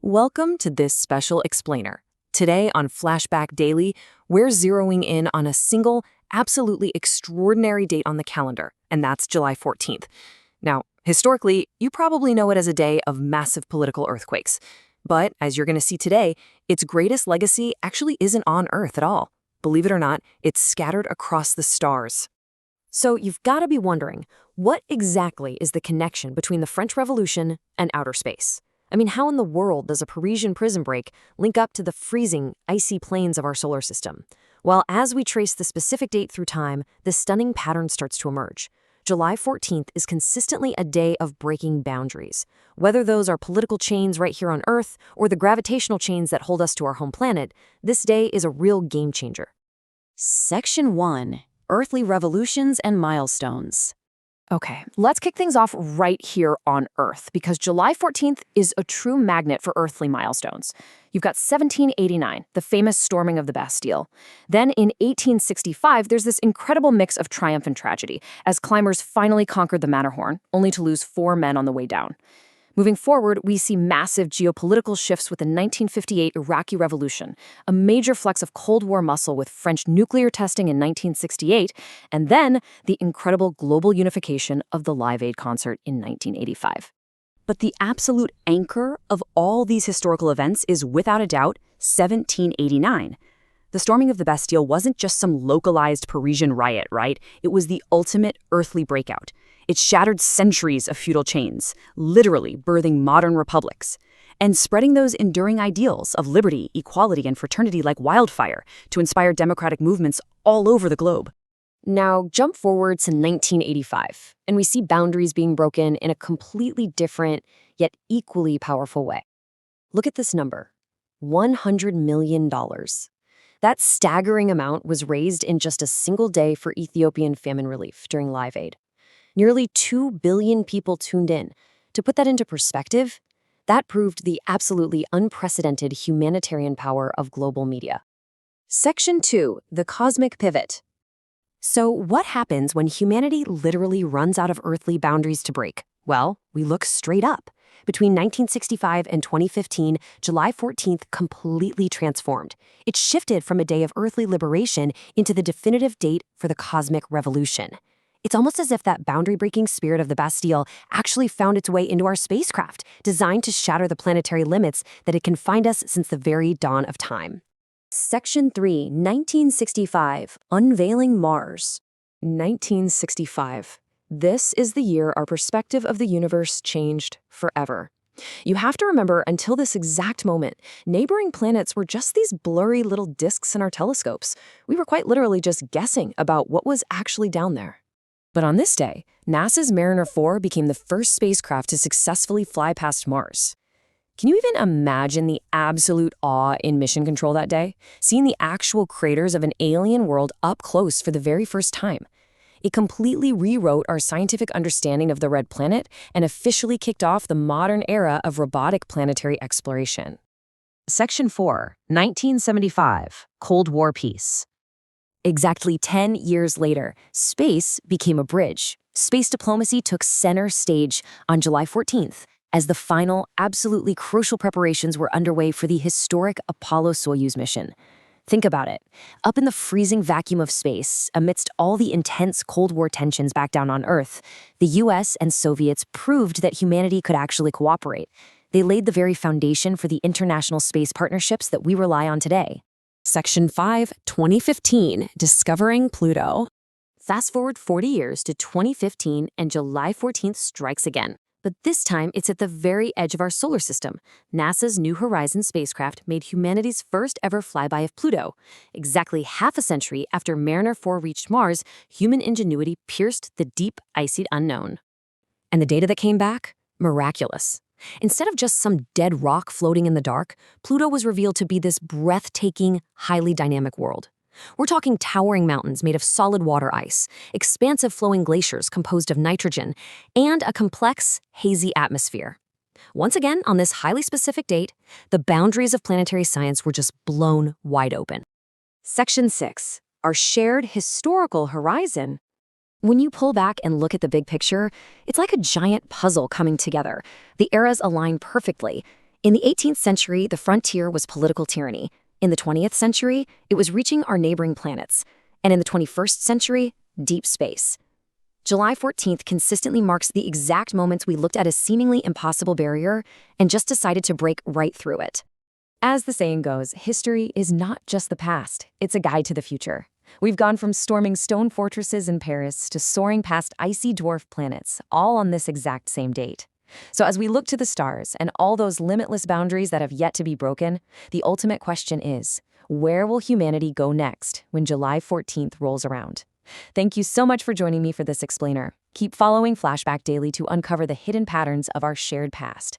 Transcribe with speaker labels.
Speaker 1: Welcome to this special explainer. Today on Flashback Daily, we're zeroing in on a single, absolutely extraordinary date on the calendar, and that's July 14th. Now, historically, you probably know it as a day of massive political earthquakes. But, as you're going to see today, its greatest legacy actually isn't on Earth at all. Believe it or not, it's scattered across the stars. So you've got to be wondering, what exactly is the connection between the French Revolution and outer space? I mean, how in the world does a Parisian prison break link up to the freezing, icy plains of our solar system? Well, as we trace the specific date through time, this stunning pattern starts to emerge. July 14th is consistently a day of breaking boundaries. Whether those are political chains right here on Earth or the gravitational chains that hold us to our home planet, this day is a real game changer. Section 1. Earthly Revolutions and Milestones. Okay, let's kick things off right here on Earth, because July 14th is a true magnet for earthly milestones. You've got 1789, the famous storming of the Bastille. Then in 1865, there's this incredible mix of triumph and tragedy, as climbers finally conquered the Matterhorn, only to lose 4 men on the way down. Moving forward, we see massive geopolitical shifts with the 1958 Iraqi Revolution, a major flex of Cold War muscle with French nuclear testing in 1968, and then the incredible global unification of the Live Aid concert in 1985. But the absolute anchor of all these historical events is, without a doubt, 1789. The storming of the Bastille wasn't just some localized Parisian riot, right? It was the ultimate earthly breakout. It shattered centuries of feudal chains, literally birthing modern republics, and spreading those enduring ideals of liberty, equality, and fraternity like wildfire to inspire democratic movements all over the globe. Now, jump forward to 1985, and we see boundaries being broken in a completely different, yet equally powerful way. Look at this number, $100 million. That staggering amount was raised in just a single day for Ethiopian famine relief during Live Aid. Nearly 2 billion people tuned in. To put that into perspective, that proved the absolutely unprecedented humanitarian power of global media. Section 2. The Cosmic Pivot. So what happens when humanity literally runs out of earthly boundaries to break? Well, we look straight up. Between 1965 and 2015, July 14th completely transformed. It shifted from a day of earthly liberation into the definitive date for the Cosmic Revolution. It's almost as if that boundary-breaking spirit of the Bastille actually found its way into our spacecraft, designed to shatter the planetary limits that had confined us since the very dawn of time. Section 3, 1965, Unveiling Mars. 1965. This is the year our perspective of the universe changed forever. You have to remember, until this exact moment, neighboring planets were just these blurry little disks in our telescopes. We were quite literally just guessing about what was actually down there. But on this day, NASA's Mariner 4 became the first spacecraft to successfully fly past Mars. Can you even imagine the absolute awe in mission control that day? Seeing the actual craters of an alien world up close for the very first time. It completely rewrote our scientific understanding of the red planet and officially kicked off the modern era of robotic planetary exploration. Section 4, 1975, Cold War Peace. Exactly 10 years later, space became a bridge. Space diplomacy took center stage on July 14th as the final, absolutely crucial preparations were underway for the historic Apollo-Soyuz mission. Think about it. Up in the freezing vacuum of space, amidst all the intense Cold War tensions back down on Earth, the US and Soviets proved that humanity could actually cooperate. They laid the very foundation for the international space partnerships that we rely on today. Section 5, 2015, Discovering Pluto. Fast forward 40 years to 2015 and July 14th strikes again. But this time, it's at the very edge of our solar system. NASA's New Horizons spacecraft made humanity's first ever flyby of Pluto. Exactly half a century after Mariner 4 reached Mars, human ingenuity pierced the deep, icy unknown. And the data that came back? Miraculous. Instead of just some dead rock floating in the dark, Pluto was revealed to be this breathtaking, highly dynamic world. We're talking towering mountains made of solid water ice, expansive flowing glaciers composed of nitrogen, and a complex, hazy atmosphere. Once again, on this highly specific date, the boundaries of planetary science were just blown wide open. Section 6. Our shared historical horizon. When you pull back and look at the big picture, it's like a giant puzzle coming together. The eras align perfectly. In the 18th century, the frontier was political tyranny. In the 20th century, it was reaching our neighboring planets. And in the 21st century, deep space. July 14th consistently marks the exact moments we looked at a seemingly impossible barrier and just decided to break right through it. As the saying goes, history is not just the past, it's a guide to the future. We've gone from storming stone fortresses in Paris to soaring past icy dwarf planets, all on this exact same date. So as we look to the stars and all those limitless boundaries that have yet to be broken, the ultimate question is, where will humanity go next when July 14th rolls around? Thank you so much for joining me for this explainer. Keep following Flashback Daily to uncover the hidden patterns of our shared past.